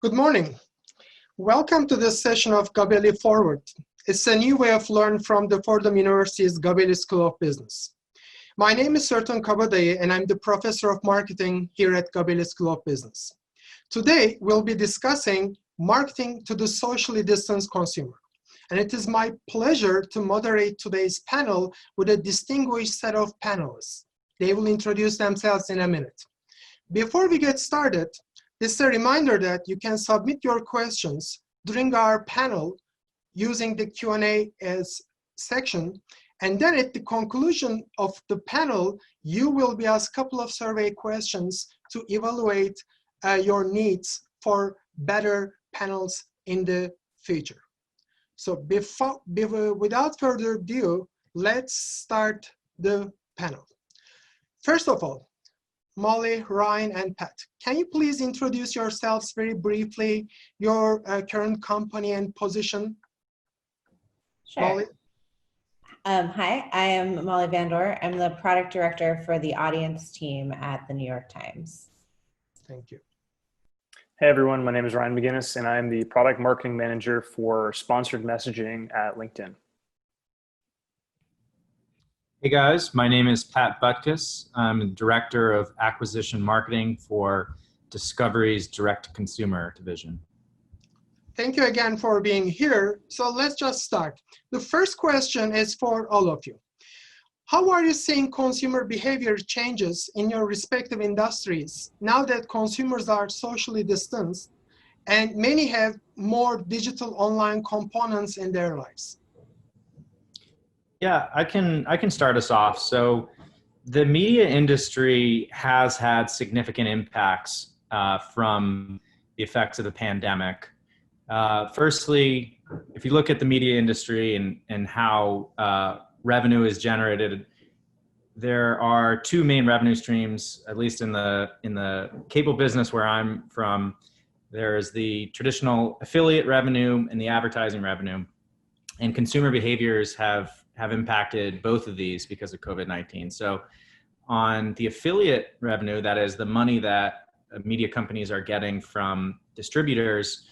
Good morning. Welcome to this session of Gabelli Forward. It's a new way of learning from the Fordham University's Gabelli School of Business. My name is Sertan Kabadayı, and I'm the professor of marketing here at Gabelli School of Business. Today, we'll be discussing marketing to the socially distanced consumer. And it is my pleasure to moderate today's panel with a distinguished set of panelists. They will introduce themselves in a minute. Before we get started, this is a reminder that you can submit your questions during our panel using the Q&A as section. And then at the conclusion of the panel, you will be asked a couple of survey questions to evaluate your needs for better panels in the future. So without further ado, let's start the panel. First of all, Molly, Ryan, and Pat, can you please introduce yourselves very briefly, your current company and position? Sure. Molly? Hi, I am Molly Vandor. I'm the product director for the audience team at the New York Times. Thank you. Hey everyone, my name is Ryan McGinnis and I'm the product marketing manager for sponsored messaging at LinkedIn. Hey guys, my name is Pat Butkus. I'm the Director of Acquisition Marketing for Discovery's Direct-to-Consumer division. Thank you again for being here. So let's just start. The first question is for all of you. How are you seeing consumer behavior changes in your respective industries now that consumers are socially distanced and many have more digital online components in their lives? Yeah, I can start us off. So the media industry has had significant impacts from the effects of the pandemic. Firstly, if you look at the media industry and how revenue is generated, there are two main revenue streams, at least in the cable business where I'm from. There's the traditional affiliate revenue and the advertising revenue. And consumer behaviors have impacted both of these because of COVID-19. So on the affiliate revenue, that is the money that media companies are getting from distributors,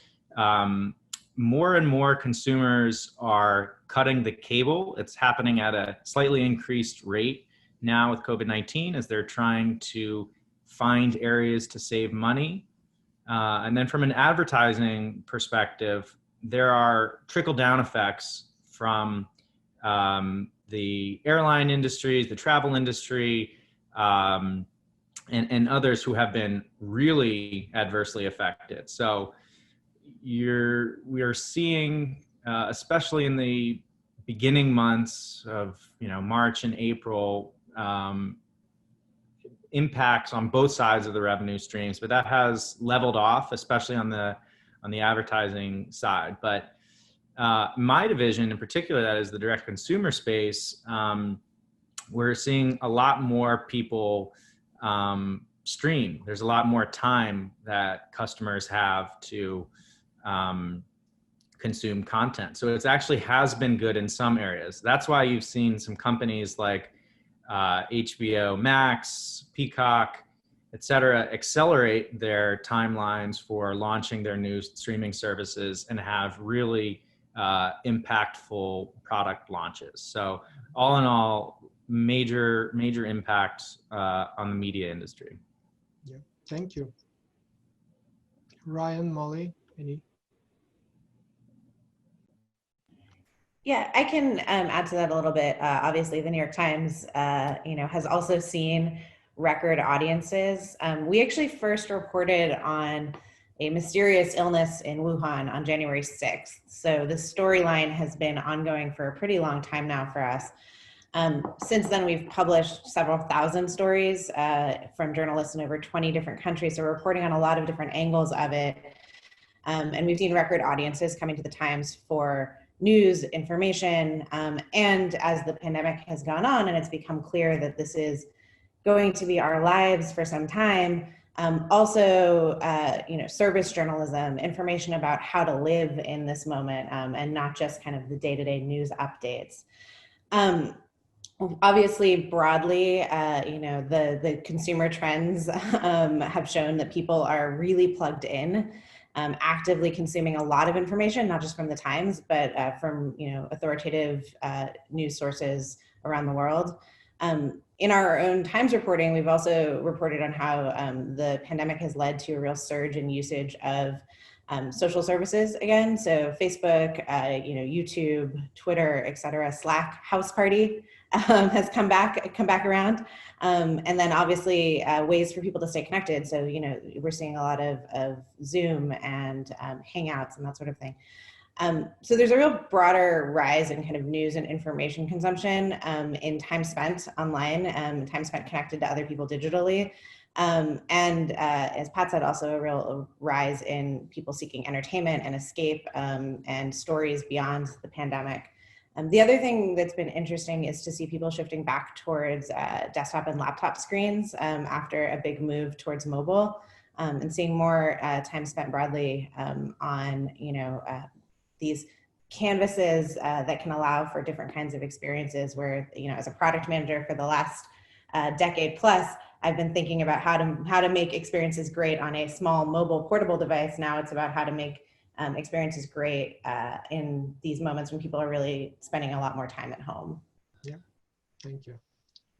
more and more consumers are cutting the cable. It's happening at a slightly increased rate now with COVID-19 as they're trying to find areas to save money. And then from an advertising perspective, there are trickle-down effects from the airline industries, the travel industry, and others who have been really adversely affected. So we are seeing, especially in the beginning months of March and April, impacts on both sides of the revenue streams, but that has leveled off, especially on the advertising side. But my division in particular, that is the direct consumer space, we're seeing a lot more people stream. There's a lot more time that customers have to consume content. So it actually has been good in some areas. That's why you've seen some companies like HBO Max, Peacock, et cetera, accelerate their timelines for launching their new streaming services and have really impactful product launches. So all in all, major impact on the media industry. Yeah, thank you. Ryan, Molly, any? Yeah, I can add to that a little bit. Obviously, the New York Times, has also seen record audiences. We actually first reported on a mysterious illness in Wuhan on January 6th. So the storyline has been ongoing for a pretty long time now for us. Since then, we've published several thousand stories from journalists in over 20 different countries. So we're reporting on a lot of different angles of it. And we've seen record audiences coming to the Times for news, information, and as the pandemic has gone on and it's become clear that this is going to be our lives for some time, also, service journalism, information about how to live in this moment, and not just kind of the day-to-day news updates. Obviously, broadly, the consumer trends have shown that people are really plugged in, actively consuming a lot of information, not just from the Times, but from authoritative news sources around the world. In our own Times reporting, we've also reported on how the pandemic has led to a real surge in usage of social services again. So Facebook, YouTube, Twitter, et cetera. Slack, House Party has come back around. And then obviously ways for people to stay connected. So, we're seeing a lot of Zoom and Hangouts and that sort of thing. So there's a real broader rise in kind of news and information consumption in time spent online, time spent connected to other people digitally. And as Pat said, also a real rise in people seeking entertainment and escape and stories beyond the pandemic. The other thing that's been interesting is to see people shifting back towards desktop and laptop screens after a big move towards mobile, and seeing more time spent broadly on, these canvases that can allow for different kinds of experiences where, as a product manager for the last decade plus, I've been thinking about how to make experiences great on a small mobile portable device. Now it's about how to make experiences great in these moments when people are really spending a lot more time at home. Yeah, thank you.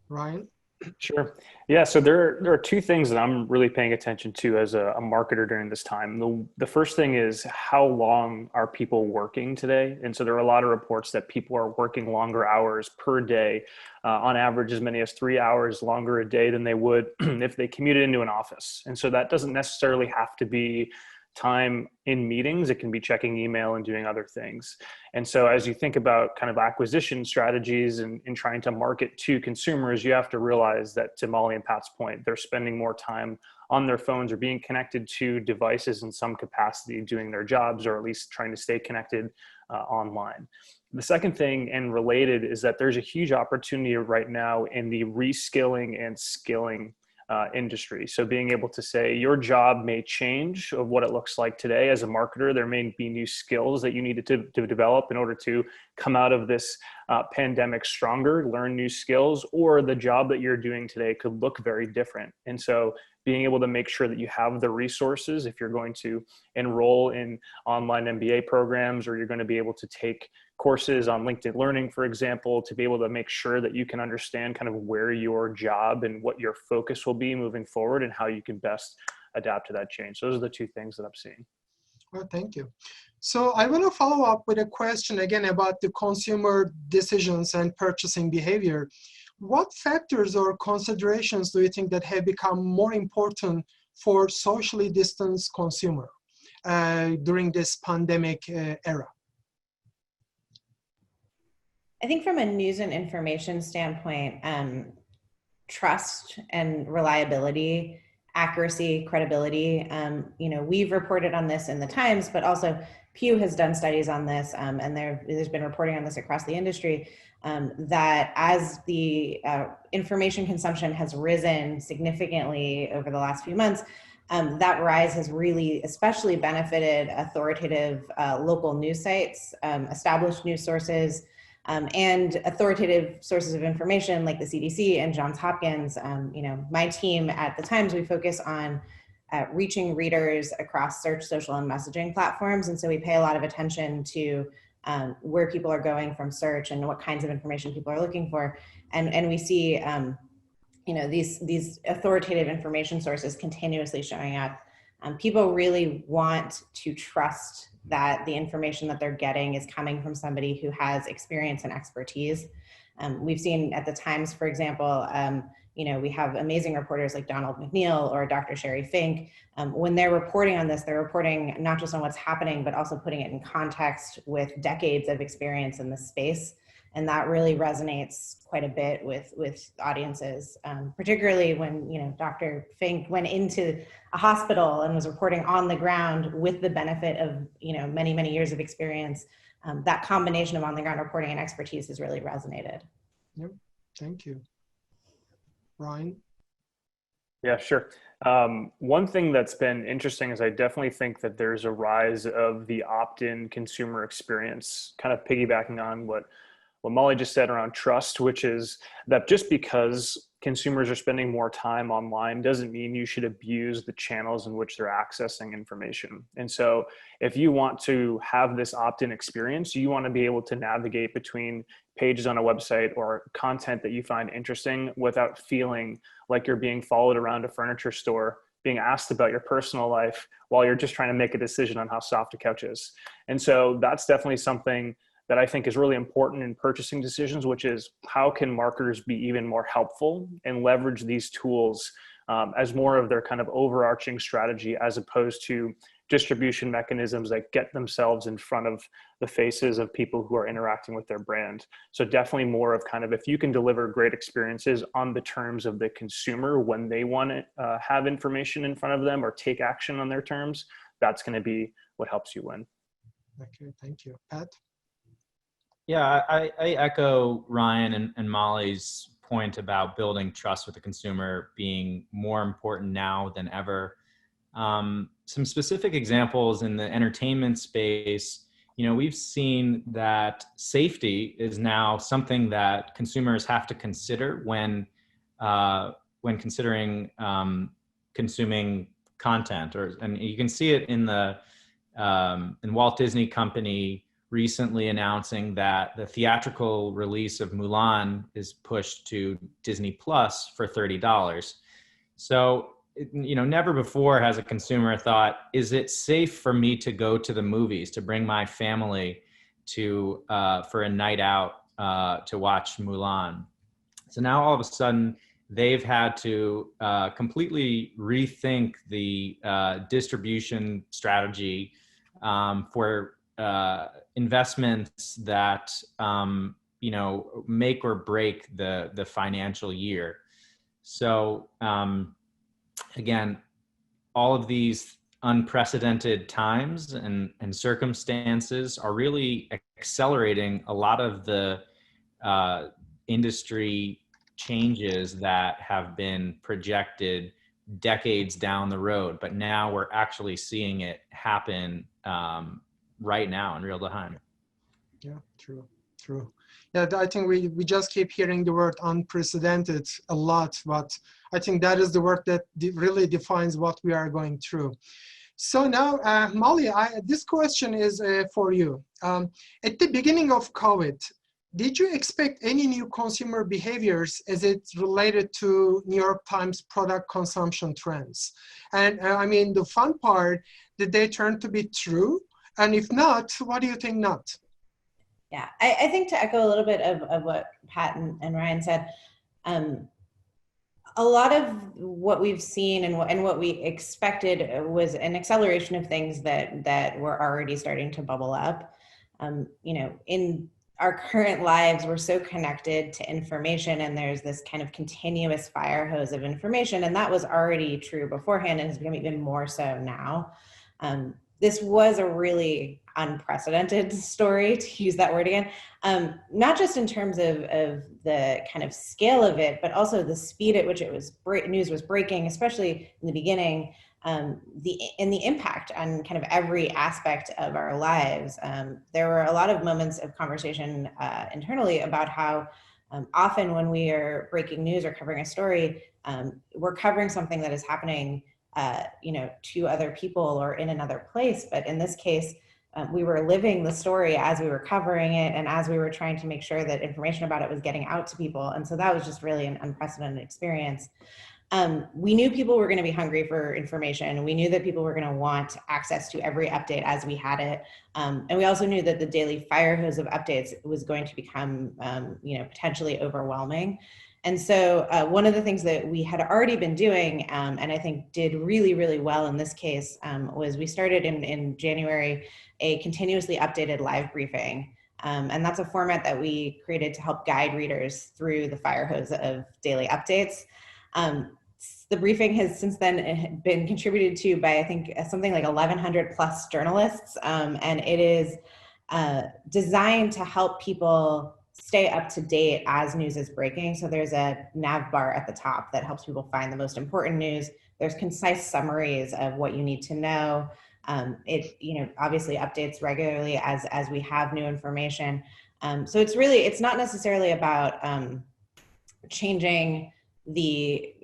Ryan? Sure. Yeah. So there are two things that I'm really paying attention to as a marketer during this time. The first thing is, how long are people working today? And so there are a lot of reports that people are working longer hours per day, on average as many as 3 hours longer a day than they would if they commuted into an office. And so that doesn't necessarily have to be time in meetings. It can be checking email and doing other things. And so as you think about kind of acquisition strategies and trying to market to consumers, you have to realize that, to Molly and Pat's point, they're spending more time on their phones or being connected to devices in some capacity, doing their jobs, or at least trying to stay connected online. The second thing, and related, is that there's a huge opportunity right now in the reskilling and skilling industry. So being able to say your job may change of what it looks like today as a marketer. There may be new skills that you needed to develop in order to come out of this pandemic stronger, learn new skills, or the job that you're doing today could look very different. And so being able to make sure that you have the resources, if you're going to enroll in online MBA programs, or you're going to be able to take courses on LinkedIn Learning, for example, to be able to make sure that you can understand kind of where your job and what your focus will be moving forward and how you can best adapt to that change. So those are the two things that I'm seeing. Well, thank you. So I want to follow up with a question again about the consumer decisions and purchasing behavior. What factors or considerations do you think that have become more important for socially distanced consumer during this pandemic era? I think from a news and information standpoint, trust and reliability, accuracy, credibility. We've reported on this in the Times, but also Pew has done studies on this, and there's been reporting on this across the industry, that as the information consumption has risen significantly over the last few months, that rise has really especially benefited authoritative local news sites, established news sources, and authoritative sources of information like the CDC and Johns Hopkins. My team at the Times, we focus on reaching readers across search, social, and messaging platforms. And so we pay a lot of attention to where people are going from search and what kinds of information people are looking for. And we see these authoritative information sources continuously showing up. People really want to trust that the information that they're getting is coming from somebody who has experience and expertise. We've seen at the Times, for example, we have amazing reporters like Donald McNeil or Dr. Sherry Fink. When they're reporting on this, they're reporting not just on what's happening, but also putting it in context with decades of experience in this space. And that really resonates quite a bit with audiences, particularly when, Dr. Fink went into a hospital and was reporting on the ground with the benefit of, many, many years of experience. That combination of on the ground reporting and expertise has really resonated. Yep, thank you. Ryan? Yeah, sure. One thing that's been interesting is I definitely think that there's a rise of the opt-in consumer experience, kind of piggybacking on what what Molly just said around trust, which is that just because consumers are spending more time online doesn't mean you should abuse the channels in which they're accessing information. And so if you want to have this opt-in experience, you want to be able to navigate between pages on a website or content that you find interesting without feeling like you're being followed around a furniture store, being asked about your personal life while you're just trying to make a decision on how soft a couch is. And so that's definitely something that I think is really important in purchasing decisions, which is how can marketers be even more helpful and leverage these tools as more of their kind of overarching strategy, as opposed to distribution mechanisms that get themselves in front of the faces of people who are interacting with their brand. So definitely more of kind of, if you can deliver great experiences on the terms of the consumer when they want to have information in front of them or take action on their terms, that's going to be what helps you win. Okay, thank you. Pat? Yeah, I echo Ryan and Molly's point about building trust with the consumer being more important now than ever. Some specific examples in the entertainment space, we've seen that safety is now something that consumers have to consider when considering consuming content, and you can see it in the in Walt Disney Company recently announcing that the theatrical release of Mulan is pushed to Disney Plus for $30. So, never before has a consumer thought, is it safe for me to go to the movies, to bring my family to for a night out to watch Mulan? So now all of a sudden they've had to completely rethink the distribution strategy for investments that make or break the financial year. So again, all of these unprecedented times and circumstances are really accelerating a lot of the industry changes that have been projected decades down the road, but now we're actually seeing it happen right now in real time. Yeah, true. Yeah, I think we just keep hearing the word unprecedented a lot, but I think that is the word that really defines what we are going through. So now, Molly, this question is for you. At the beginning of COVID, did you expect any new consumer behaviors as it related to New York Times product consumption trends? And I mean, the fun part, did they turn to be true? And if not, what do you think not? Yeah, I think to echo a little bit of what Pat and Ryan said, a lot of what we've seen and what we expected was an acceleration of things that were already starting to bubble up. In our current lives, we're so connected to information, and there's this kind of continuous fire hose of information, and that was already true beforehand and has become even more so now. This was a really unprecedented story, to use that word again, not just in terms of the kind of scale of it, but also the speed at which news was breaking, especially in the beginning, the impact on kind of every aspect of our lives. There were a lot of moments of conversation internally about how often when we are breaking news or covering a story, we're covering something that is happening to other people or in another place. But in this case, we were living the story as we were covering it and as we were trying to make sure that information about it was getting out to people. And so that was just really an unprecedented experience. We knew people were going to be hungry for information. We knew that people were going to want access to every update as we had it. And we also knew that the daily fire hose of updates was going to become, potentially overwhelming. And so one of the things that we had already been doing, and I think did really, really well in this case, was we started in January a continuously updated live briefing. And that's a format that we created to help guide readers through the fire hose of daily updates. The briefing has since then been contributed to by, I think, something like 1,100 plus journalists. And it is designed to help people stay up to date as news is breaking. So there's a nav bar at the top that helps people find the most important news. There's concise summaries of what you need to know. It obviously updates regularly as we have new information. So it's not necessarily about changing the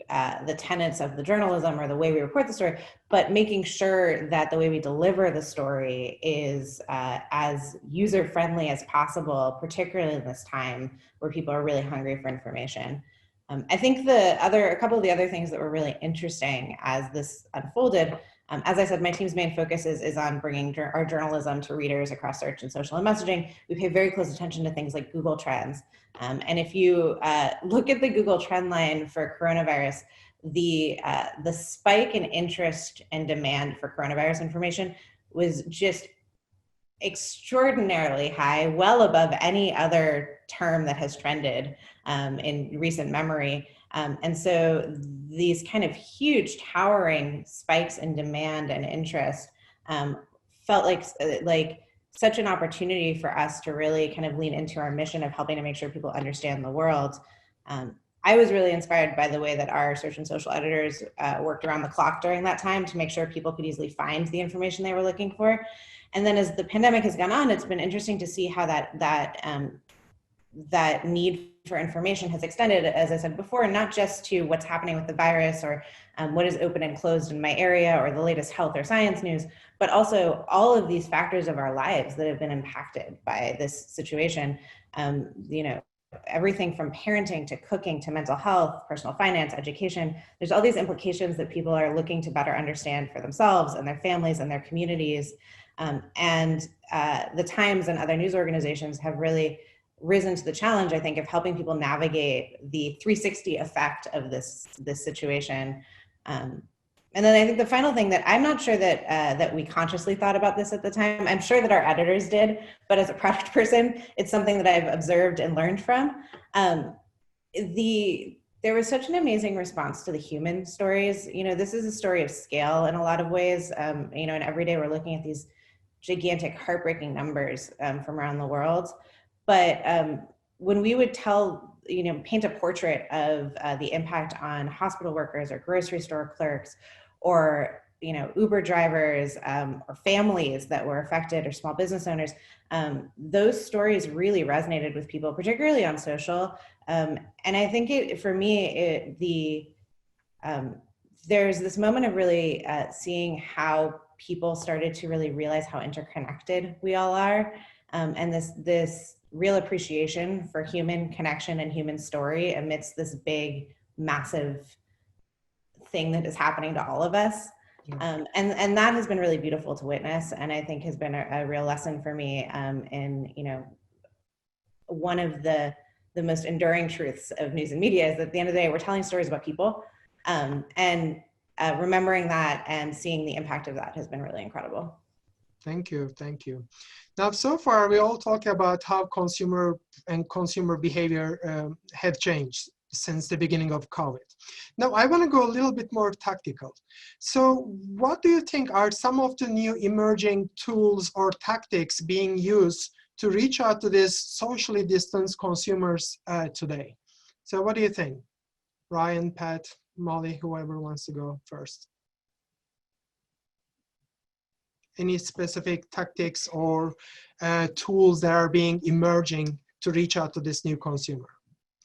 tenets of the journalism or the way we report the story, but making sure that the way we deliver the story is as user-friendly as possible, particularly in this time where people are really hungry for information. I think a couple of the other things that were really interesting as this unfolded, as I said, my team's main focus is on bringing our journalism to readers across search and social and messaging. We pay very close attention to things like Google Trends. And if you look at the Google trend line for coronavirus, the spike in interest and demand for coronavirus information was just extraordinarily high, well above any other term that has trended in recent memory. And so these kind of huge towering spikes in demand and interest felt like such an opportunity for us to really kind of lean into our mission of helping to make sure people understand the world. I was really inspired by the way that our search and social editors worked around the clock during that time to make sure people could easily find the information they were looking for. And then as the pandemic has gone on, it's been interesting to see how that need for information has extended, as I said before, not just to what's happening with the virus or what is open and closed in my area or the latest health or science news, but also all of these factors of our lives that have been impacted by this situation. Everything from parenting to cooking to mental health, personal finance, education. There's all these implications that people are looking to better understand for themselves and their families and their communities. The Times and other news organizations have really risen to the challenge, I think, of helping people navigate the 360 effect of this situation. And then I think the final thing that I'm not sure that we consciously thought about this at the time. I'm sure that our editors did, but as a product person, it's something that I've observed and learned from. There was such an amazing response to the human stories. This is a story of scale in a lot of ways. And every day we're looking at these gigantic, heartbreaking numbers from around the world. But when we would paint a portrait of the impact on hospital workers or grocery store clerks or Uber drivers or families that were affected or small business owners, those stories really resonated with people, particularly on social. And I think for me, there's this moment of really seeing how people started to really realize how interconnected we all are, and this real appreciation for human connection and human story amidst this big, massive thing that is happening to all of us. Yeah. And that has been really beautiful to witness, and I think has been a real lesson for me in one of the most enduring truths of news and media is that at the end of the day, we're telling stories about people, and remembering that and seeing the impact of that has been really incredible. Thank you. Now, so far, we all talk about how consumer behavior have changed since the beginning of COVID. Now, I want to go a little bit more tactical. So what do you think are some of the new emerging tools or tactics being used to reach out to these socially distanced consumers today? So what do you think? Ryan, Pat, Molly, whoever wants to go first. Any specific tactics or tools that are emerging to reach out to this new consumer?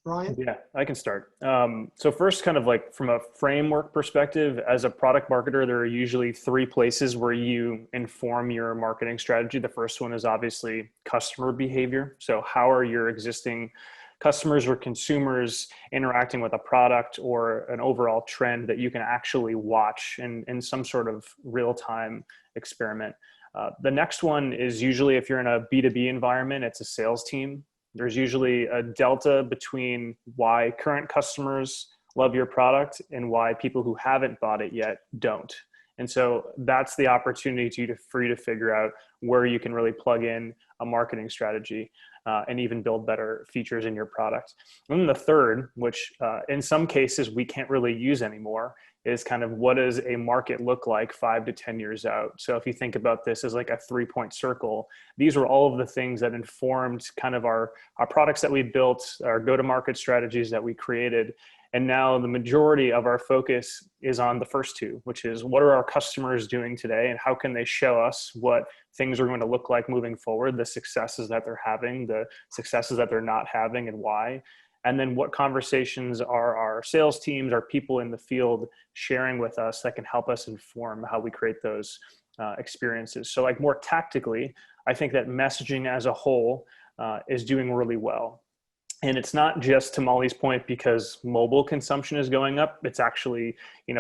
Ryan? Yeah, I can start. So first, kind of like from a framework perspective, as a product marketer, there are usually 3 places where you inform your marketing strategy. The first one is obviously customer behavior. So how are your existing customers or consumers interacting with a product or an overall trend that you can actually watch in some sort of real-time experiment. The next one is usually if you're in a B2B environment, it's a sales team. There's usually a delta between why current customers love your product and why people who haven't bought it yet don't. And so that's the opportunity for you to figure out where you can really plug in a marketing strategy and even build better features in your product. And then the third, which in some cases we can't really use anymore, is kind of what does a market look like 5 to 10 years out? So if you think about this as like a 3-point circle, these were all of the things that informed kind of our products that we built, our go-to-market strategies that we created. And now the majority of our focus is on the first two, which is what are our customers doing today and how can they show us what things are going to look like moving forward, the successes that they're having, the successes that they're not having, and why. And then what conversations are our sales teams, our people in the field sharing with us that can help us inform how we create those experiences. So like more tactically, I think that messaging as a whole is doing really well. And it's not just, to Molly's point, because mobile consumption is going up. It's actually,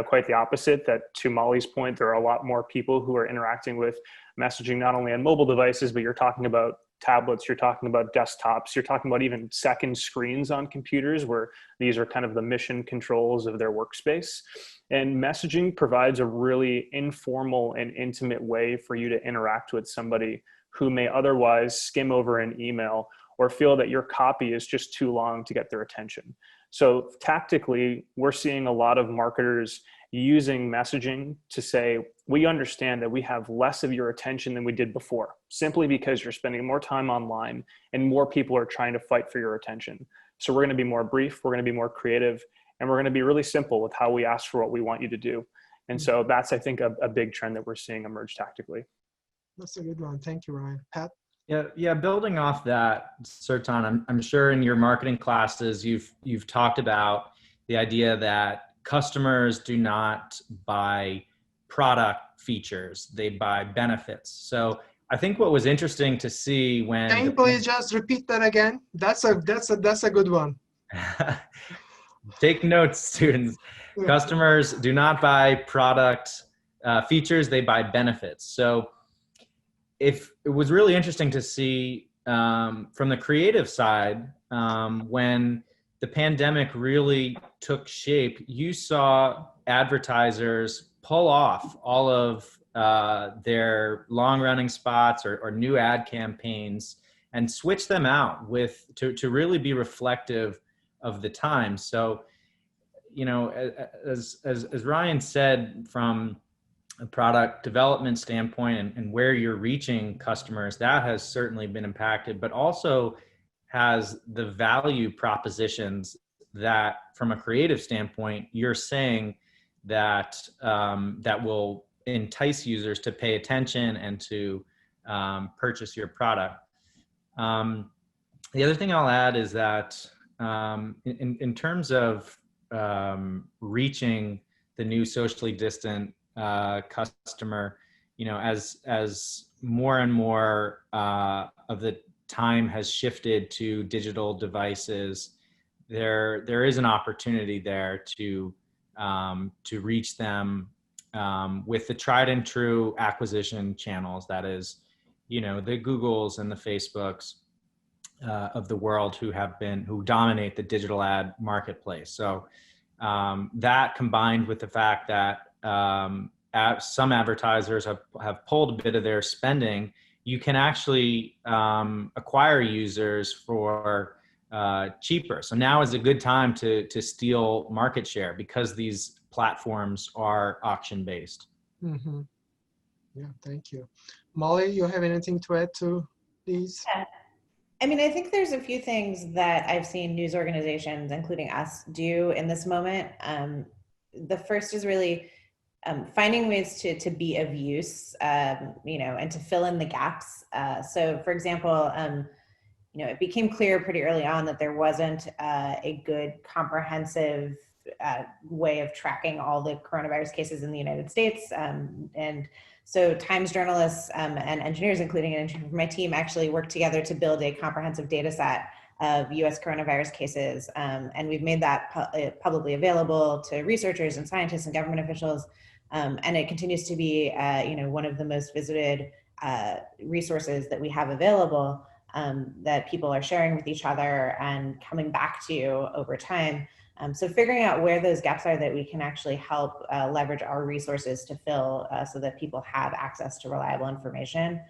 quite the opposite, that to Molly's point, there are a lot more people who are interacting with messaging, not only on mobile devices, but you're talking about tablets, you're talking about desktops, you're talking about even second screens on computers, where these are kind of the mission controls of their workspace. And messaging provides a really informal and intimate way for you to interact with somebody who may otherwise skim over an email or feel that your copy is just too long to get their attention. So tactically, we're seeing a lot of marketers using messaging to say, we understand that we have less of your attention than we did before, simply because you're spending more time online and more people are trying to fight for your attention. So we're going to be more brief, we're going to be more creative, and we're going to be really simple with how we ask for what we want you to do. And so that's, I think, a big trend that we're seeing emerge tactically. That's a good one. Thank you, Ryan. Pat? Yeah. Building off that, Sertan, I'm sure in your marketing classes you've talked about the idea that customers do not buy product features; they buy benefits. So I think what was interesting to see when Can you please just repeat that again? That's a good one. Take notes, students. Customers do not buy product features; they buy benefits. So if it was really interesting to see from the creative side, when the pandemic really took shape, you saw advertisers pull off all of their long-running spots or new ad campaigns and switch them out to really be reflective of the time. So, as Ryan said, from a product development standpoint and where you're reaching customers, that has certainly been impacted, but also has the value propositions that from a creative standpoint, you're saying that that will entice users to pay attention and to purchase your product. The other thing I'll add is that in terms of reaching the new socially distant customer, as more and more of the time has shifted to digital devices, there is an opportunity there to reach them with the tried and true acquisition channels. That is, the Googles and the Facebooks of the world who dominate the digital ad marketplace. So that combined with the fact that some advertisers have pulled a bit of their spending, you can actually acquire users for cheaper. So now is a good time to steal market share because these platforms are auction based. Mm-hmm. Yeah, thank you. Molly, you have anything to add to these? Yeah. I mean, I think there's a few things that I've seen news organizations, including us, do in this moment. The first is really finding ways to be of use, and to fill in the gaps. So, for example, it became clear pretty early on that there wasn't a good comprehensive way of tracking all the coronavirus cases in the United States. And so Times journalists and engineers, including an engineer from my team, actually worked together to build a comprehensive data set of US coronavirus cases. And we've made that publicly available to researchers and scientists and government officials. And it continues to be one of the most visited resources that we have available, that people are sharing with each other and coming back to over time. So figuring out where those gaps are that we can actually help leverage our resources to fill so that people have access to reliable information.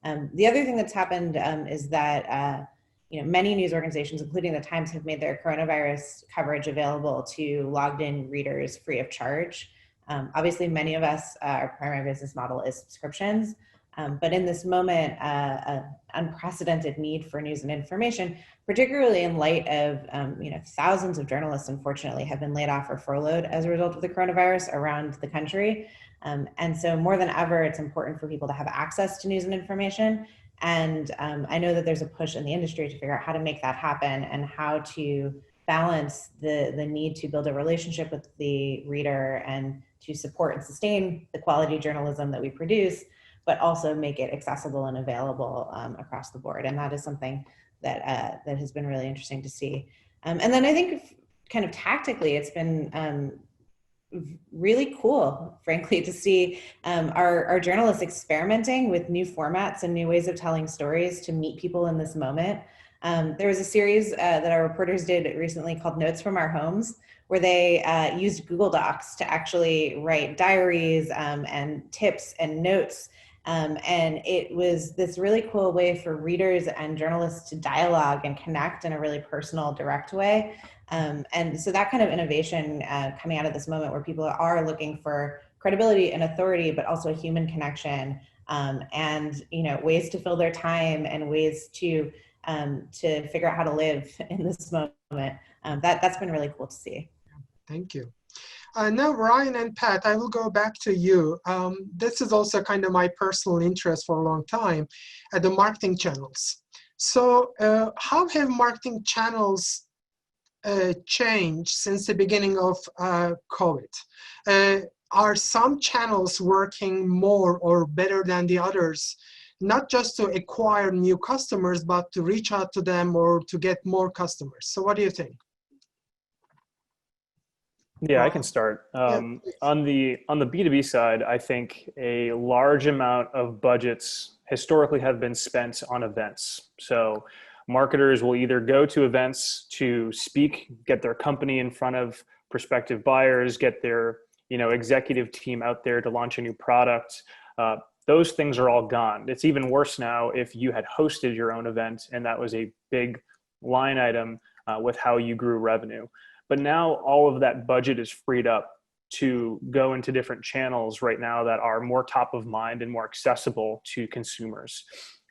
The other thing that's happened is that many news organizations, including the Times, have made their coronavirus coverage available to logged in readers free of charge. Obviously, many of us, our primary business model is subscriptions. But in this moment, unprecedented need for news and information, particularly in light of thousands of journalists, unfortunately, have been laid off or furloughed as a result of the coronavirus around the country. And so more than ever, it's important for people to have access to news and information. And I know that there's a push in the industry to figure out how to make that happen and how to balance the need to build a relationship with the reader and to support and sustain the quality journalism that we produce, but also make it accessible and available across the board. And that is something that that has been really interesting to see. And then I think kind of tactically, it's been really cool, frankly, to see our journalists experimenting with new formats and new ways of telling stories to meet people in this moment. There was a series that our reporters did recently called Notes from Our Homes, where they used Google Docs to actually write diaries and tips and notes. And it was this really cool way for readers and journalists to dialogue and connect in a really personal, direct way. And so that kind of innovation coming out of this moment where people are looking for credibility and authority, but also a human connection, and ways to fill their time and ways to figure out how to live in this moment. That's been really cool to see. Thank you. Now, Ryan and Pat, I will go back to you. This is also kind of my personal interest for a long time, the marketing channels. So how have marketing channels changed since the beginning of COVID? Are some channels working more or better than the others, not just to acquire new customers, but to reach out to them or to get more customers? So what do you think? Yeah, I can start. On the B2B side, I think a large amount of budgets historically have been spent on events. So marketers will either go to events to speak, get their company in front of prospective buyers, get their executive team out there to launch a new product. Those things are all gone. It's even worse now if you had hosted your own event and that was a big line item with how you grew revenue. But now all of that budget is freed up to go into different channels right now that are more top of mind and more accessible to consumers.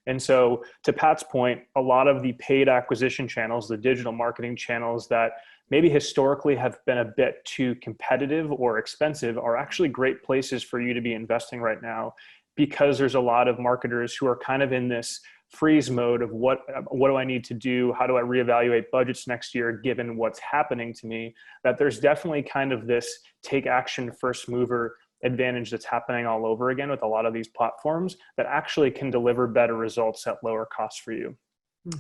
And so to Pat's point, a lot of the paid acquisition channels, the digital marketing channels that maybe historically have been a bit too competitive or expensive are actually great places for you to be investing right now, because there's a lot of marketers who are kind of in this freeze mode of what do I need to do? How do I reevaluate budgets next year given what's happening to me? That there's definitely kind of this take action first mover advantage that's happening all over again with a lot of these platforms that actually can deliver better results at lower cost for you.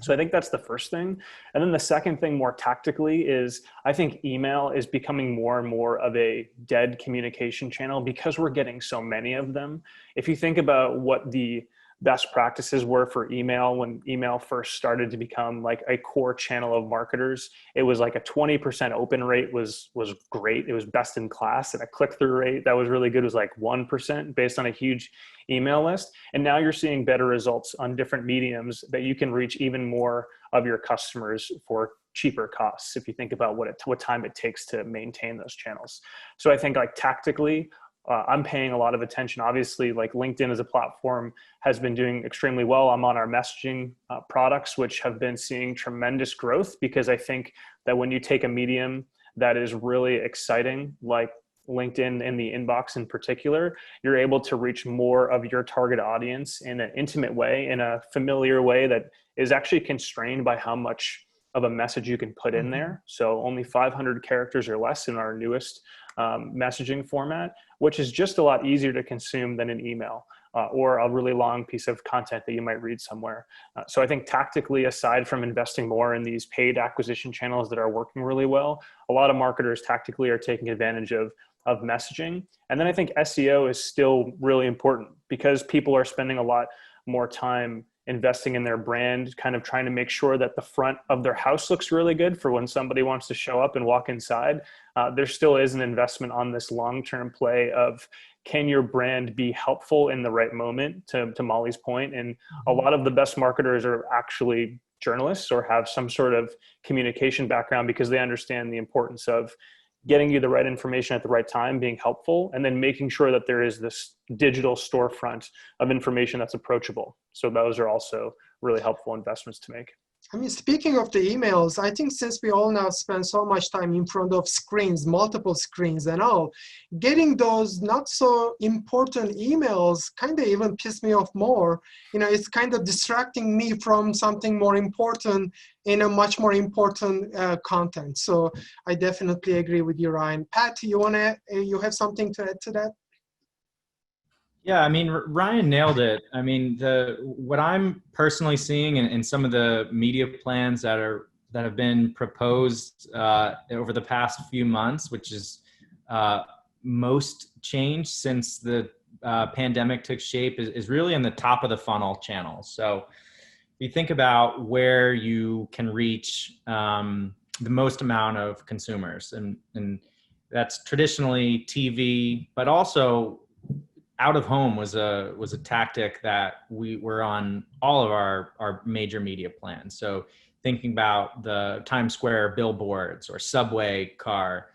So I think that's the first thing. And then the second thing more tactically is I think email is becoming more and more of a dead communication channel because we're getting so many of them. If you think about what the best practices were for email when email first started to become like a core channel of marketers, it was like a 20% open rate was great. It was best in class, and a click-through rate that was really good was like 1% based on a huge email list. And now you're seeing better results on different mediums that you can reach even more of your customers for cheaper costs if you think about what time it takes to maintain those channels. So I think like tactically, I'm paying a lot of attention. Obviously, like LinkedIn as a platform has been doing extremely well. I'm on our messaging products, which have been seeing tremendous growth, because I think that when you take a medium that is really exciting, like LinkedIn in the inbox in particular, you're able to reach more of your target audience in an intimate way, in a familiar way that is actually constrained by how much of a message you can put in there. So only 500 characters or less in our newest messaging format, which is just a lot easier to consume than an email or a really long piece of content that you might read somewhere. So I think tactically, aside from investing more in these paid acquisition channels that are working really well, a lot of marketers tactically are taking advantage of messaging. And then I think SEO is still really important because people are spending a lot more time investing in their brand, kind of trying to make sure that the front of their house looks really good for when somebody wants to show up and walk inside. There still is an investment on this long-term play of, can your brand be helpful in the right moment, to Molly's point? And a lot of the best marketers are actually journalists or have some sort of communication background because they understand the importance of getting you the right information at the right time, being helpful, and then making sure that there is this digital storefront of information that's approachable. So those are also really helpful investments to make. I mean, speaking of the emails, I think since we all now spend so much time in front of screens, multiple screens and all, getting those not so important emails kind of even piss me off more. You know, it's kind of distracting me from something more important in a much more important content. So I definitely agree with you, Ryan. Pat, you have something to add to that? Yeah, I mean, Ryan nailed it. I mean, what I'm personally seeing in some of the media plans that have been proposed over the past few months, which is most change since the pandemic took shape, is really in the top of the funnel channels. So if you think about where you can reach the most amount of consumers, and that's traditionally TV, but also out of home was a tactic that we were on all of our major media plans. So thinking about the Times Square billboards or subway car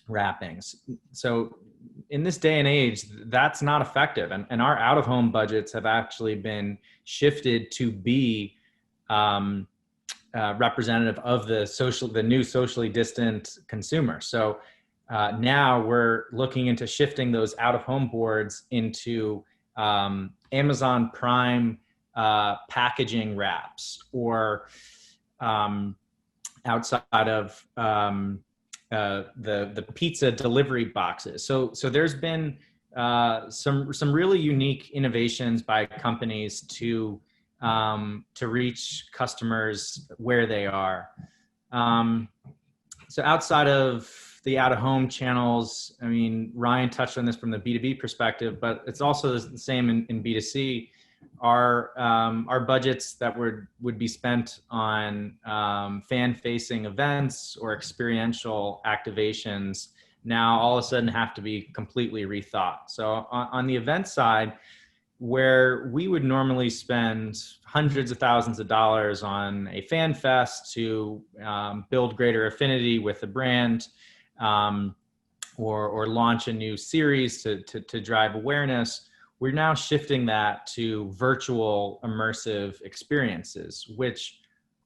wrappings. So in this day and age, that's not effective. And our out of home budgets have actually been shifted to be representative of the new socially distant consumer. So now we're looking into shifting those out-of-home boards into Amazon Prime packaging wraps, or outside of the pizza delivery boxes. So there's been some really unique innovations by companies to reach customers where they are. So outside of the out-of-home channels, I mean, Ryan touched on this from the B2B perspective, but it's also the same in B2C. Our budgets that would be spent on fan-facing events or experiential activations now all of a sudden have to be completely rethought. So on the event side, where we would normally spend hundreds of thousands of dollars on a fan fest to build greater affinity with the brand, or launch a new series to drive awareness, we're now shifting that to virtual immersive experiences, which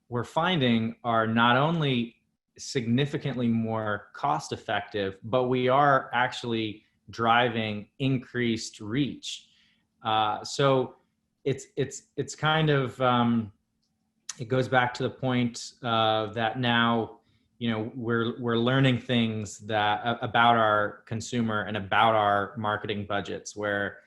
we're finding are not only significantly more cost effective, but we are actually driving increased reach. So it's kind of, it goes back to the point that now, you know, we're learning things that about our consumer and about our marketing budgets, where,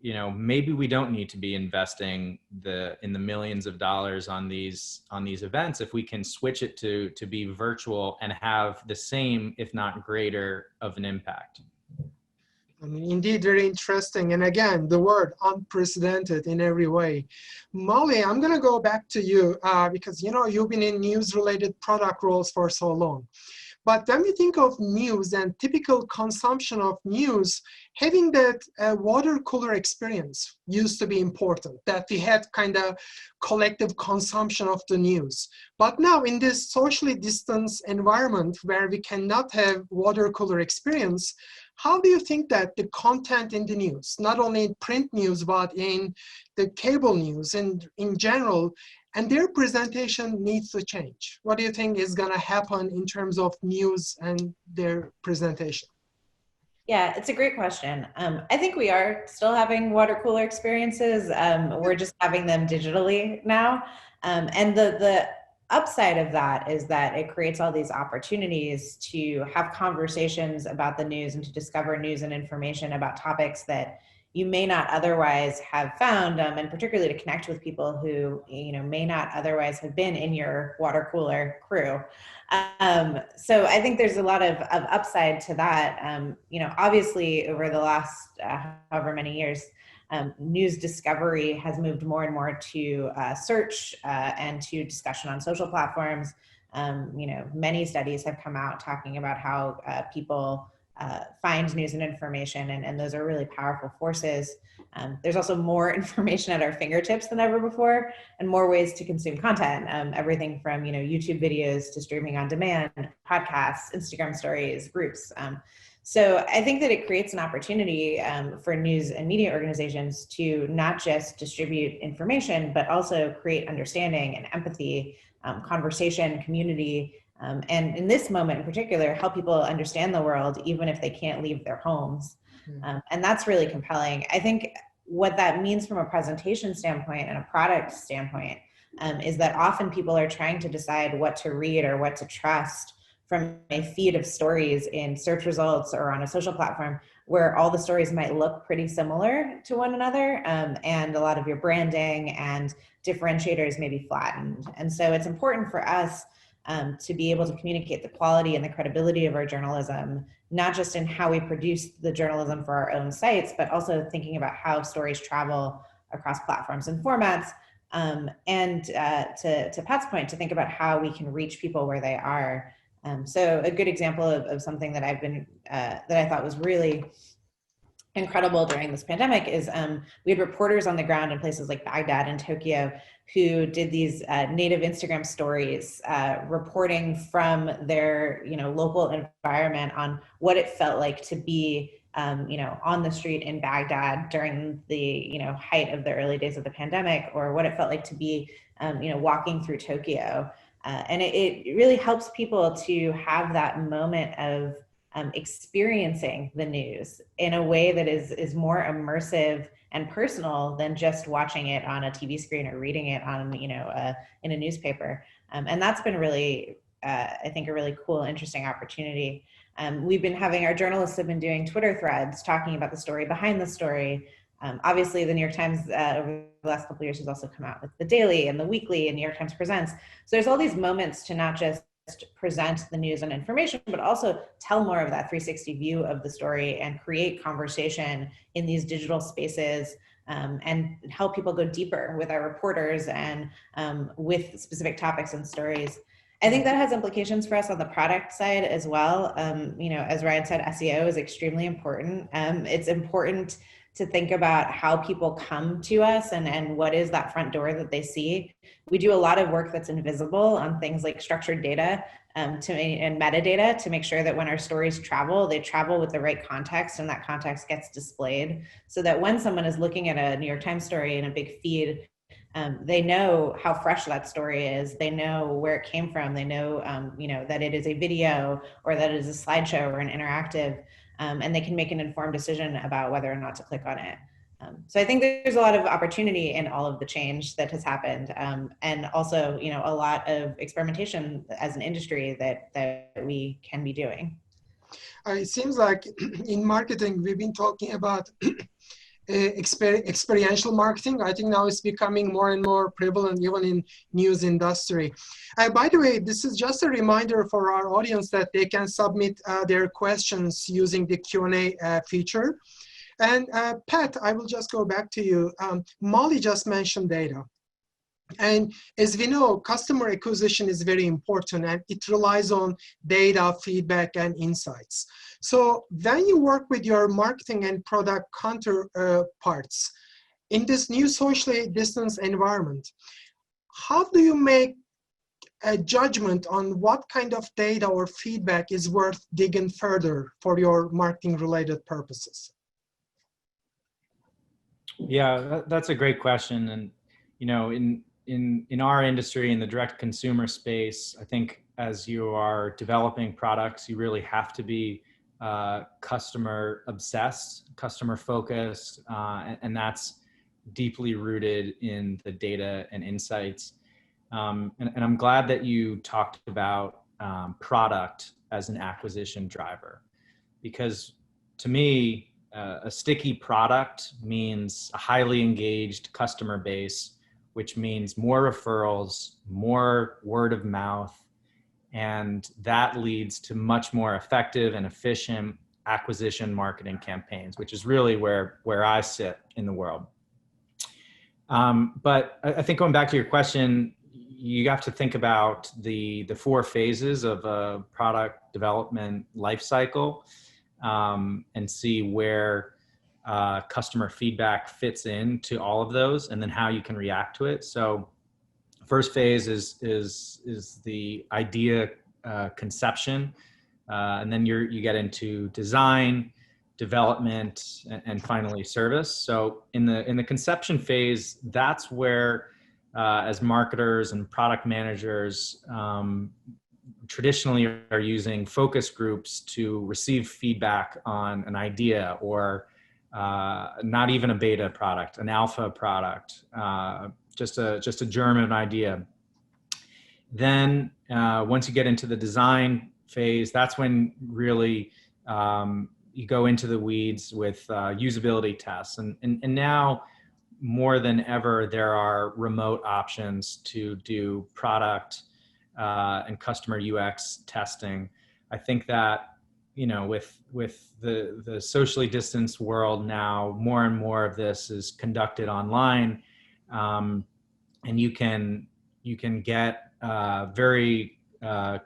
you know, maybe we don't need to be investing in the millions of dollars on these events if we can switch it to be virtual and have the same, if not greater, of an impact. I mean, indeed, very interesting. And again, the word unprecedented in every way. Molly, I'm going to go back to you because, you know, you've been in news-related product roles for so long. But when we think of news and typical consumption of news, having that water cooler experience used to be important, that we had kind of collective consumption of the news. But now in this socially distanced environment where we cannot have water cooler experience, how do you think that the content in the news, not only in print news, but in the cable news and in general, and their presentation needs to change? What do you think is going to happen in terms of news and their presentation? Yeah, it's a great question. I think we are still having water cooler experiences. We're just having them digitally now. And the upside of that is that it creates all these opportunities to have conversations about the news and to discover news and information about topics that you may not otherwise have found, and particularly to connect with people who, you know, may not otherwise have been in your water cooler crew. So I think there's a lot of upside to that. You know, obviously over the last however many years, news discovery has moved more and more to search and to discussion on social platforms. You know, many studies have come out talking about how people find news and information, and those are really powerful forces. There's also more information at our fingertips than ever before, and more ways to consume content. Everything from YouTube videos to streaming on demand, podcasts, Instagram stories, groups. So I think that it creates an opportunity for news and media organizations to not just distribute information, but also create understanding and empathy, conversation, community, and in this moment in particular, help people understand the world even if they can't leave their homes. And that's really compelling. I think what that means from a presentation standpoint and a product standpoint is that often people are trying to decide what to read or what to trust from a feed of stories in search results or on a social platform where all the stories might look pretty similar to one another, and a lot of your branding and differentiators may be flattened. And so it's important for us to be able to communicate the quality and the credibility of our journalism, not just in how we produce the journalism for our own sites, but also thinking about how stories travel across platforms and formats. And to Pat's point, to think about how we can reach people where they are. So a good example of something that that I thought was really incredible during this pandemic is we had reporters on the ground in places like Baghdad and Tokyo who did these native Instagram stories reporting from their local environment on what it felt like to be on the street in Baghdad during the height of the early days of the pandemic, or what it felt like to be walking through Tokyo. And it really helps people to have that moment of experiencing the news in a way that is more immersive and personal than just watching it on a TV screen or reading it on in a newspaper. And that's been really I think a really cool, interesting opportunity. Our journalists have been doing Twitter threads talking about the story behind the story. Obviously, the New York Times over the last couple of years has also come out with the Daily and the Weekly and New York Times Presents. So there's all these moments to not just present the news and information, but also tell more of that 360 view of the story and create conversation in these digital spaces, and help people go deeper with our reporters and with specific topics and stories. I think that has implications for us on the product side as well. As Ryan said, SEO is extremely important. It's important to think about how people come to us and what is that front door that they see. We do a lot of work that's invisible on things like structured data and metadata to make sure that when our stories travel, they travel with the right context and that context gets displayed so that when someone is looking at a New York Times story in a big feed, they know how fresh that story is. They know where it came from. They know, that it is a video or that it is a slideshow or an interactive. And they can make an informed decision about whether or not to click on it. So I think there's a lot of opportunity in all of the change that has happened, and also, a lot of experimentation as an industry that we can be doing. It seems like in marketing, we've been talking about experiential marketing. I think now it's becoming more and more prevalent even in news industry. By the way, this is just a reminder for our audience that they can submit their questions using the Q&A feature. And Pat, I will just go back to you. Molly just mentioned data. And as we know, customer acquisition is very important and it relies on data, feedback, and insights. So when you work with your marketing and product counterparts in this new socially distanced environment, how do you make a judgment on what kind of data or feedback is worth digging further for your marketing related purposes? Yeah, that's a great question. And, in our industry, in the direct consumer space, I think as you are developing products, you really have to be customer obsessed, customer focused, and that's deeply rooted in the data and insights. And I'm glad that you talked about product as an acquisition driver, because to me, a sticky product means a highly engaged customer base, which means more referrals, more word of mouth, and that leads to much more effective and efficient acquisition marketing campaigns, which is really where I sit in the world. But I think going back to your question, you have to think about the 4 phases of a product development life cycle. and see where customer feedback fits into all of those, and then how you can react to it. So first phase is the idea conception, and then you get into design, development, and finally service. So in the conception phase, that's where as marketers and product managers traditionally are using focus groups to receive feedback on an idea, or not even a beta product, an alpha product, just a germ of an idea. Then once you get into the design phase, that's when really you go into the weeds with usability tests. And now more than ever, there are remote options to do product and customer UX testing. I think that, you know, with the socially distanced world now, more and more of this is conducted online, and you can get very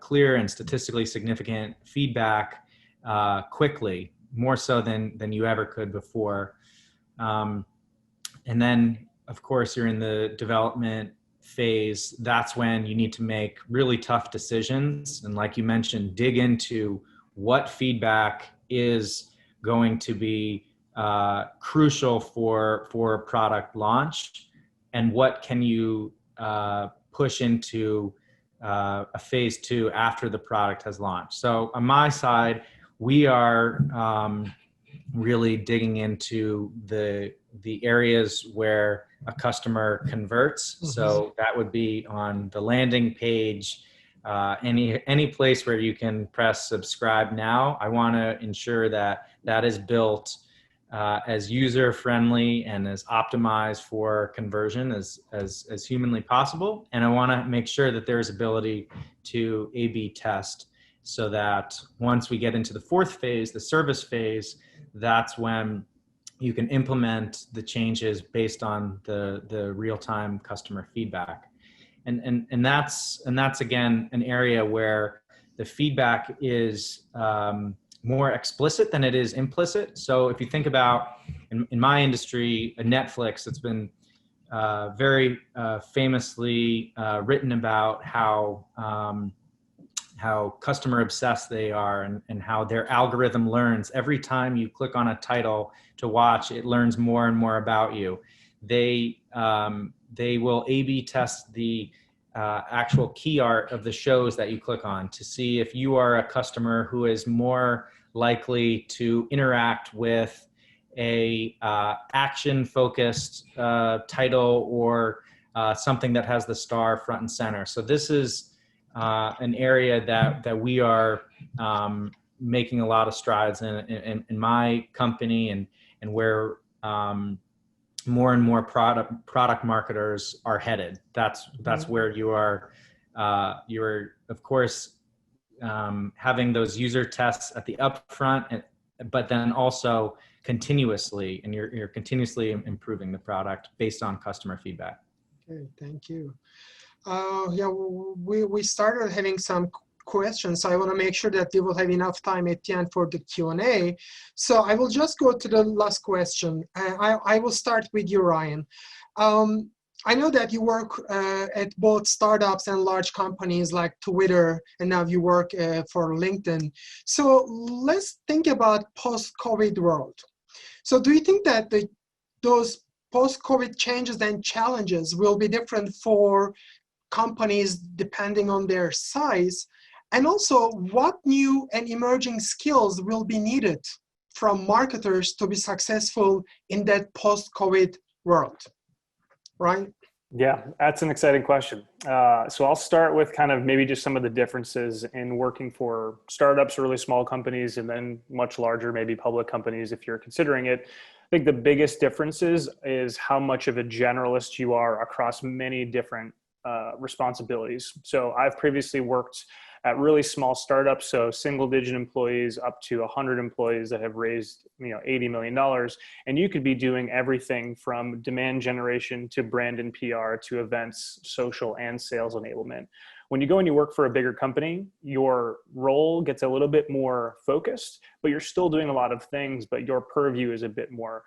clear and statistically significant feedback quickly, more so than you ever could before. And then, of course, you're in the development phase. That's when you need to make really tough decisions, and like you mentioned, dig into what feedback is going to be crucial for product launch, and what can you push into a phase 2 after the product has launched. So on my side, we are really digging into the areas where a customer converts. Mm-hmm. So that would be on the landing page, any place where you can press subscribe now. I want to ensure that that is built as user friendly and as optimized for conversion as humanly possible. And I want to make sure that there's ability to A/B test, so that once we get into the fourth phase, the service phase, that's when you can implement the changes based on the real-time customer feedback. And that's again an area where the feedback is more explicit than it is implicit. So if you think about in my industry, Netflix, that's been very famously written about how customer obsessed they are, and how their algorithm learns every time you click on a title to watch. It learns more and more about you. They will A/B test the actual key art of the shows that you click on to see if you are a customer who is more likely to interact with a action-focused title, or something that has the star front and center. So this is an area that we are making a lot of strides in my company, and where more and more product marketers are headed. That's where you are. You're of course having those user tests at the upfront, but then also continuously, and you're continuously improving the product based on customer feedback. Okay, thank you. Yeah, we started having some questions, so I want to make sure that we will have enough time at the end for the Q&A. So I will just go to the last question. I will start with you, Ryan. I know that you work at both startups and large companies like Twitter, and now you work for LinkedIn. So let's think about post-COVID world. So do you think that those post-COVID changes and challenges will be different for companies depending on their size? And also, what new and emerging skills will be needed from marketers to be successful in that post-COVID world? Right? Yeah, that's an exciting question. So I'll start with kind of maybe just some of the differences in working for startups, really small companies, and then much larger, maybe public companies if you're considering it. I think the biggest differences is how much of a generalist you are across many different responsibilities. So I've previously worked at really small startups, so single digit employees up to 100 employees that have raised, $80 million. And you could be doing everything from demand generation to brand and PR to events, social and sales enablement. When you go and you work for a bigger company, your role gets a little bit more focused, but you're still doing a lot of things, but your purview is a bit more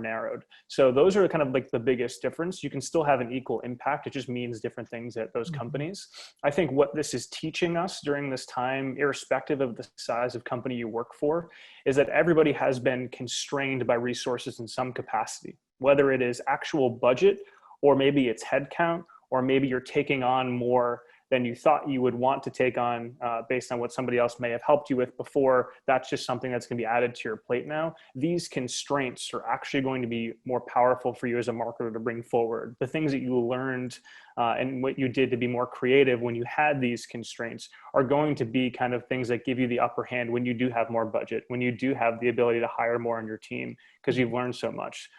narrowed. So those are kind of like the biggest difference. You can still have an equal impact. It just means different things at those companies. I think what this is teaching us during this time, irrespective of the size of company you work for, is that everybody has been constrained by resources in some capacity, whether it is actual budget or maybe it's headcount, or maybe you're taking on more than you thought you would want to take on based on what somebody else may have helped you with before. That's just something that's going to be added to your plate now. These constraints are actually going to be more powerful for you as a marketer to bring forward. The things that you learned and what you did to be more creative when you had these constraints are going to be kind of things that give you the upper hand when you do have more budget, when you do have the ability to hire more on your team, because you've learned so much.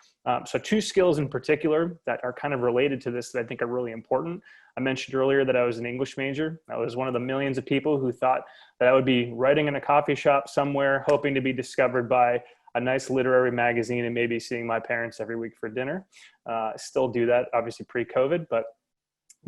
So two skills in particular that are kind of related to this that I think are really important. I mentioned earlier that I was an English major. I was one of the millions of people who thought that I would be writing in a coffee shop somewhere, hoping to be discovered by a nice literary magazine and maybe seeing my parents every week for dinner. Still do that, obviously pre-COVID, but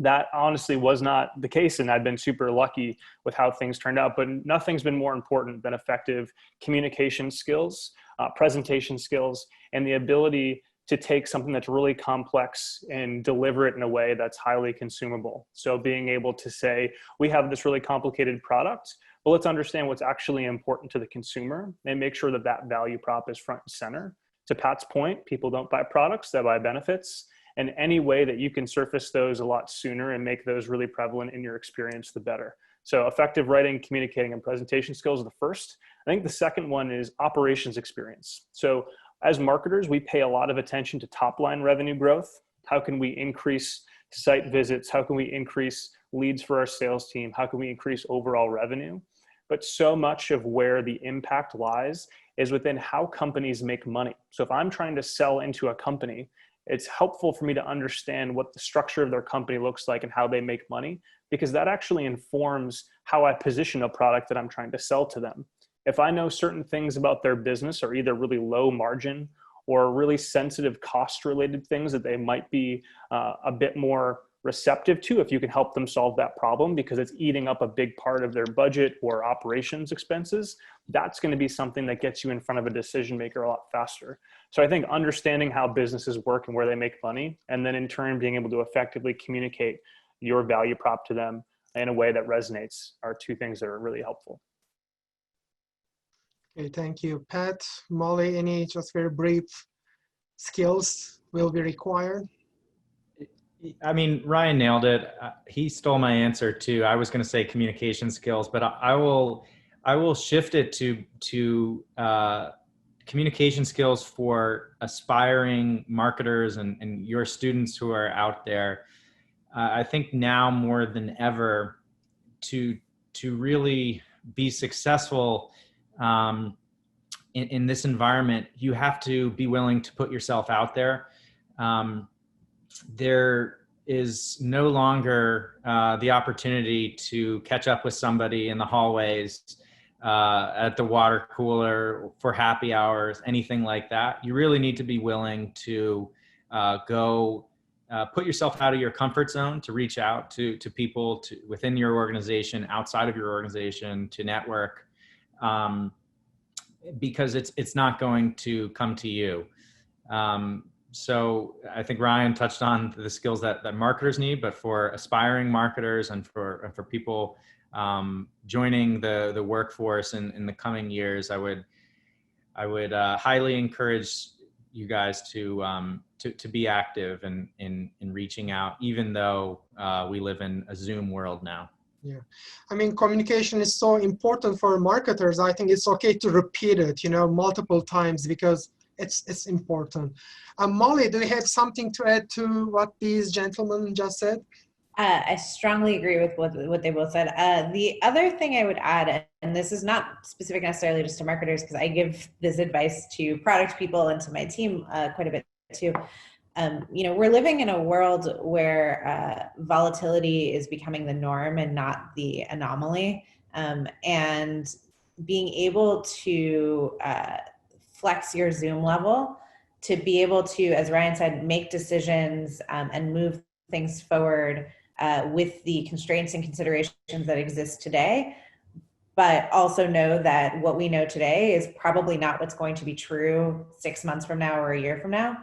that honestly was not the case. And I've been super lucky with how things turned out, but nothing's been more important than effective communication skills, presentation skills, and the ability to take something that's really complex and deliver it in a way that's highly consumable. So being able to say, we have this really complicated product, but let's understand what's actually important to the consumer and make sure that that value prop is front and center. To Pat's point, people don't buy products, they buy benefits. And any way that you can surface those a lot sooner and make those really prevalent in your experience, the better. So effective writing, communicating, and presentation skills are the first. I think the second one is operations experience. So as marketers, we pay a lot of attention to top line revenue growth. How can we increase site visits? How can we increase leads for our sales team? How can we increase overall revenue? But so much of where the impact lies is within how companies make money. So if I'm trying to sell into a company, it's helpful for me to understand what the structure of their company looks like and how they make money, because that actually informs how I position a product that I'm trying to sell to them. If I know certain things about their business are either really low margin or really sensitive cost related things that they might be a bit more receptive to, if you can help them solve that problem because it's eating up a big part of their budget or operations expenses, that's going to be something that gets you in front of a decision maker a lot faster. So I think understanding how businesses work and where they make money, and then in turn being able to effectively communicate your value prop to them in a way that resonates, are two things that are really helpful. Okay, thank you. Pat, Molly, any just very brief skills will be required? I mean, Ryan nailed it. He stole my answer too. I was going to say communication skills, but I will shift it to communication skills for aspiring marketers and your students who are out there. I think now more than ever, to really be successful in this environment, you have to be willing to put yourself out there. There is no longer the opportunity to catch up with somebody in the hallways, at the water cooler, for happy hours, anything like that. You really need to be willing to go put yourself out of your comfort zone, to reach out to people within your organization, outside of your organization, to network, because it's not going to come to you. So I think Ryan touched on the skills that marketers need, but for aspiring marketers and for people joining the workforce in the coming years, I would highly encourage you guys to be active in reaching out, even though we live in a Zoom world now. Yeah, I mean, communication is so important for marketers. I think it's okay to repeat it, multiple times because it's important. Molly, do you have something to add to what these gentlemen just said? I strongly agree with what they both said. The other thing I would add, and this is not specific necessarily just to marketers, because I give this advice to product people and to my team quite a bit too, we're living in a world where volatility is becoming the norm and not the anomaly. And being able to flex your Zoom level to be able to, as Ryan said, make decisions and move things forward with the constraints and considerations that exist today, but also know that what we know today is probably not what's going to be true 6 months from now or a year from now.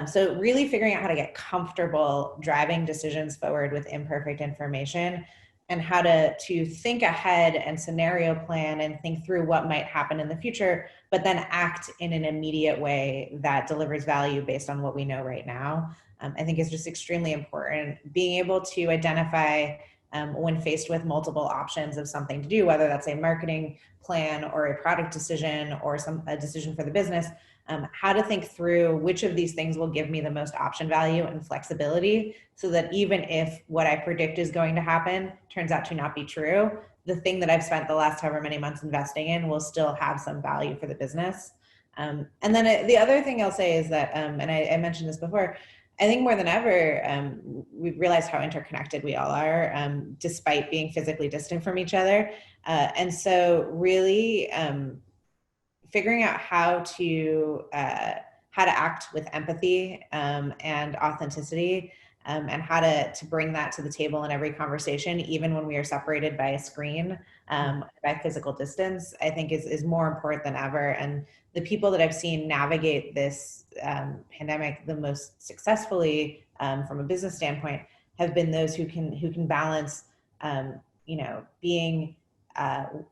So really figuring out how to get comfortable driving decisions forward with imperfect information, and how to think ahead and scenario plan and think through what might happen in the future, but then act in an immediate way that delivers value based on what we know right now, I think is just extremely important. Being able to identify when faced with multiple options of something to do, whether that's a marketing plan or a product decision or a decision for the business, how to think through which of these things will give me the most option value and flexibility, so that even if what I predict is going to happen turns out to not be true, the thing that I've spent the last however many months investing in will still have some value for the business. And then the other thing I'll say is that, and I mentioned this before, I think more than ever, we've realized how interconnected we all are, despite being physically distant from each other. And so really figuring out how to act with empathy and authenticity, and how to bring that to the table in every conversation, even when we are separated by a screen, by physical distance, I think is more important than ever. And the people that I've seen navigate this pandemic the most successfully from a business standpoint have been those who can balance, being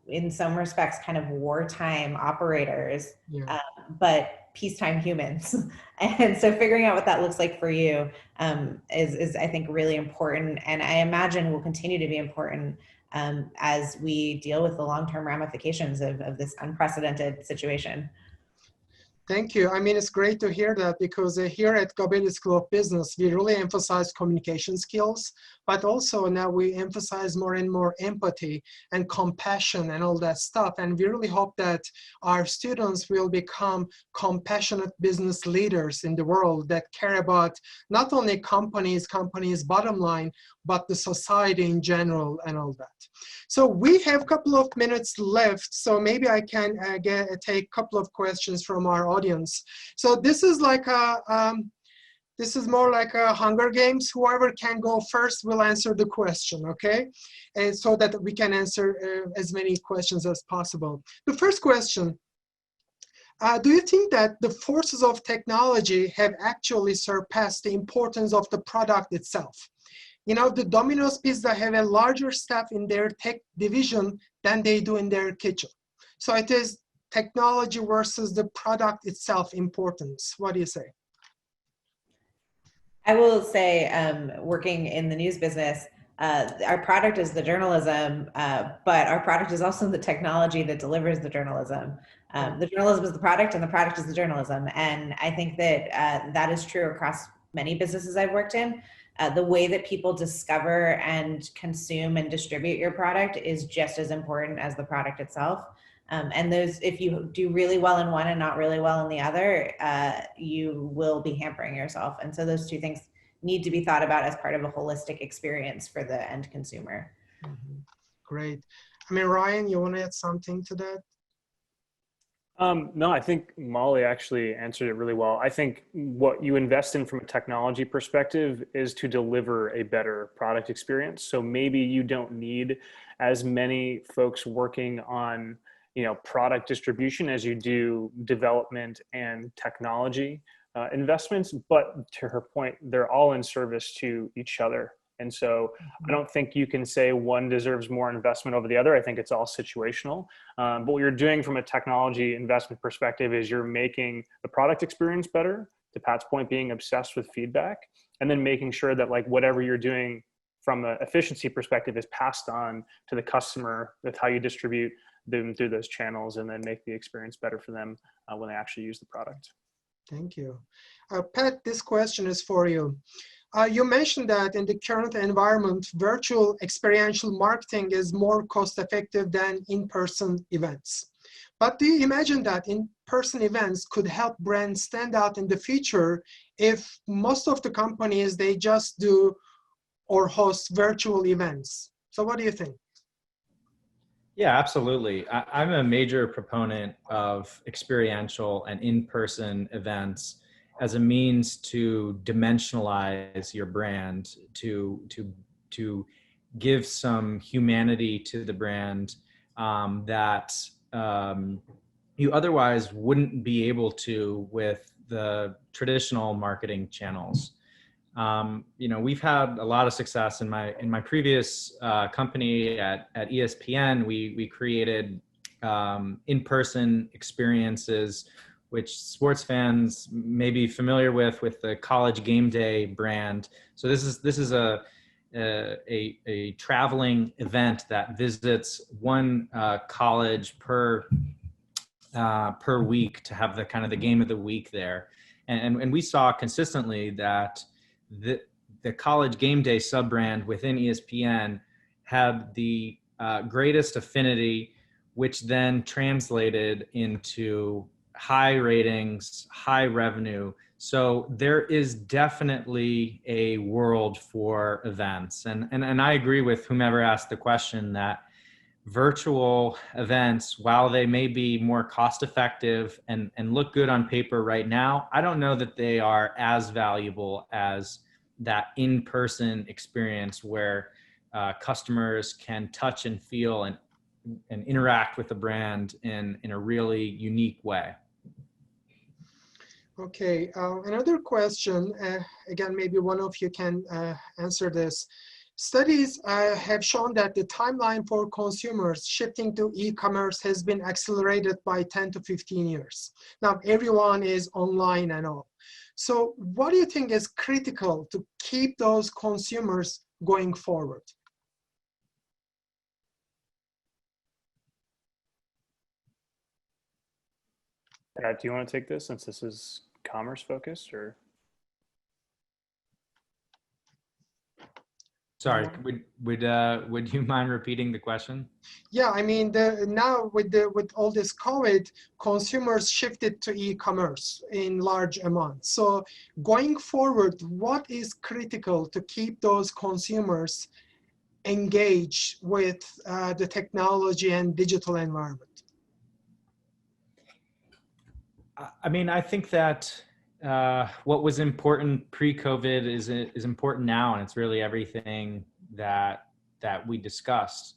in some respects kind of wartime operators, but peacetime humans. And so figuring out what that looks like for you is I think really important, and I imagine will continue to be important as we deal with the long-term ramifications of this unprecedented situation. Thank you. I mean, it's great to hear that, because here at Gabelli School of Business, we really emphasize communication skills, but also now we emphasize more and more empathy and compassion and all that stuff. And we really hope that our students will become compassionate business leaders in the world that care about not only companies' bottom line, but the society in general and all that. So we have a couple of minutes left, so maybe I can take a couple of questions from our audience. So this is like this is more like a Hunger Games. Whoever can go first will answer the question, okay? And so that we can answer as many questions as possible. The first question, do you think that the forces of technology have actually surpassed the importance of the product itself? You know, the Domino's Pizza have a larger staff in their tech division than they do in their kitchen. So it is technology versus the product itself importance. What do you say? I will say, working in the news business, our product is the journalism, but our product is also the technology that delivers the journalism. The journalism is the product and the product is the journalism. And I think that that is true across many businesses I've worked in. The way that people discover and consume and distribute your product is just as important as the product itself. And those, if you do really well in one and not really well in the other, you will be hampering yourself. And so those two things need to be thought about as part of a holistic experience for the end consumer. Mm-hmm. Great. I mean, Ryan, you want to add something to that? No, I think Molly actually answered it really well. I think what you invest in from a technology perspective is to deliver a better product experience. So maybe you don't need as many folks working on, product distribution as you do development and technology investments. But to her point, they're all in service to each other. And so I don't think you can say one deserves more investment over the other. I think it's all situational. But what you're doing from a technology investment perspective is you're making the product experience better, to Pat's point, being obsessed with feedback, and then making sure that like whatever you're doing from an efficiency perspective is passed on to the customer with how you distribute them through those channels, and then make the experience better for them when they actually use the product. Thank you. Pat, this question is for you. You mentioned that in the current environment, virtual experiential marketing is more cost-effective than in-person events. But do you imagine that in-person events could help brands stand out in the future if most of the companies, they just do or host virtual events? So what do you think? Yeah, absolutely. I'm a major proponent of experiential and in-person events as a means to dimensionalize your brand, to give some humanity to the brand that you otherwise wouldn't be able to with the traditional marketing channels. We've had a lot of success in my previous company at ESPN. We created in-person experiences, which sports fans may be familiar with the College Game Day brand. So this is a traveling event that visits one college per week to have the kind of the game of the week there, and we saw consistently that the College Game Day sub-brand within ESPN had the greatest affinity, which then translated into high ratings, high revenue. So there is definitely a world for events. And I agree with whomever asked the question that virtual events, while they may be more cost effective and look good on paper right now, I don't know that they are as valuable as that in-person experience where customers can touch and feel and interact with the brand in a really unique way. Okay, another question, again, maybe one of you can answer this. Studies have shown that the timeline for consumers shifting to e-commerce has been accelerated by 10 to 15 years. Now, everyone is online and all. So what do you think is critical to keep those consumers going forward? Pat, do you want to take this since this is commerce focused, or? Sorry, would you mind repeating the question? Yeah, I mean, now with all this COVID, consumers shifted to e-commerce in large amounts. So going forward, what is critical to keep those consumers engaged with the technology and digital environment? I mean, I think that what was important pre-COVID is important now, and it's really everything that we discussed.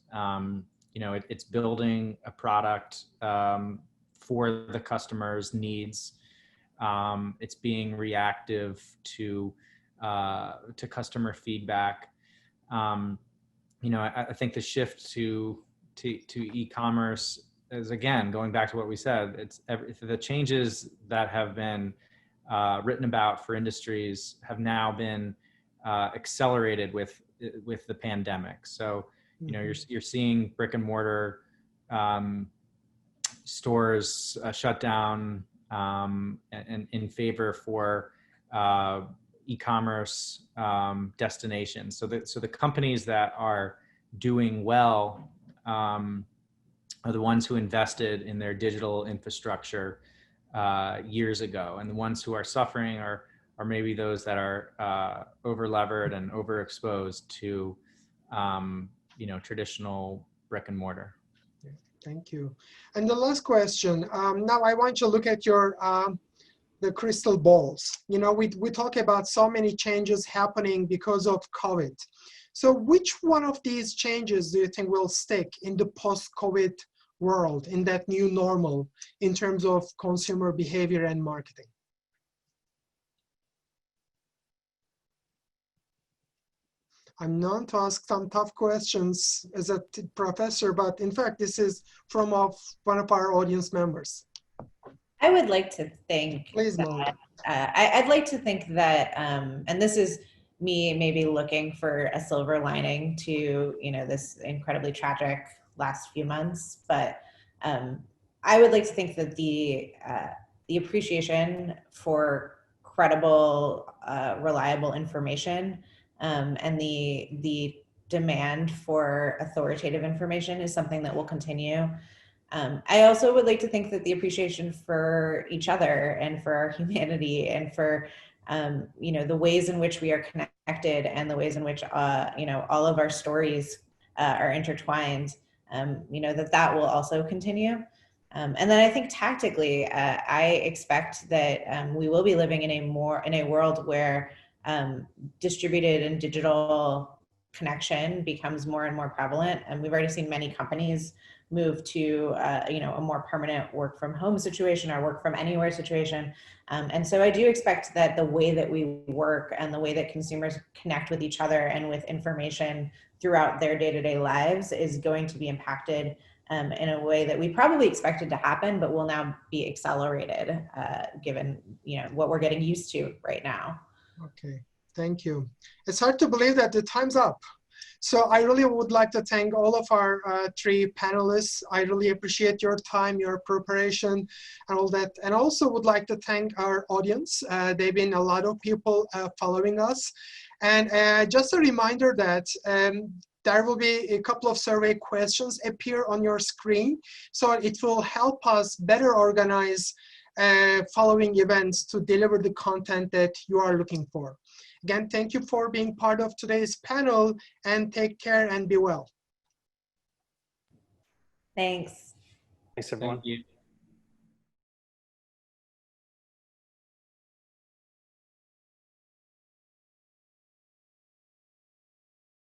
It's building a product for the customer's needs. It's being reactive to customer feedback. I think the shift to e-commerce is, again, going back to what we said. It's the changes that have been written about for industries have now been accelerated with the pandemic. So, you're seeing brick and mortar stores shut down and in favor for e-commerce destinations. So the companies that are doing well are the ones who invested in their digital infrastructure years ago, and the ones who are suffering are maybe those that are over-levered and overexposed to traditional brick and mortar. Thank you. And the last question. Now I want you to look at your the crystal balls. We talk about so many changes happening because of COVID. So which one of these changes do you think will stick in the post-COVID world, in that new normal, in terms of consumer behavior and marketing? I'm known to ask some tough questions as a professor, but in fact, this is from one of our audience members. I would like to think Please, that, I'd like to think that, and this is me maybe looking for a silver lining to, this incredibly tragic last few months, but I would like to think that the appreciation for credible, reliable information and the demand for authoritative information is something that will continue. I also would like to think that the appreciation for each other and for our humanity and for the ways in which we are connected and the ways in which all of our stories are intertwined, that will also continue. And then I think tactically, I expect that we will be living in a world where distributed and digital connection becomes more and more prevalent. And we've already seen many companies move to a more permanent work from home situation or work from anywhere situation. And so I do expect that the way that we work and the way that consumers connect with each other and with information throughout their day-to-day lives is going to be impacted in a way that we probably expected to happen, but will now be accelerated given what we're getting used to right now. Okay, thank you. It's hard to believe that the time's up. So I really would like to thank all of our three panelists. I really appreciate your time, your preparation, and all that. And also would like to thank our audience. They've been a lot of people following us. And just a reminder that there will be a couple of survey questions appear on your screen. So it will help us better organize following events to deliver the content that you are looking for. Again, thank you for being part of today's panel, and take care and be well. Thanks. Thanks, everyone. Thank you.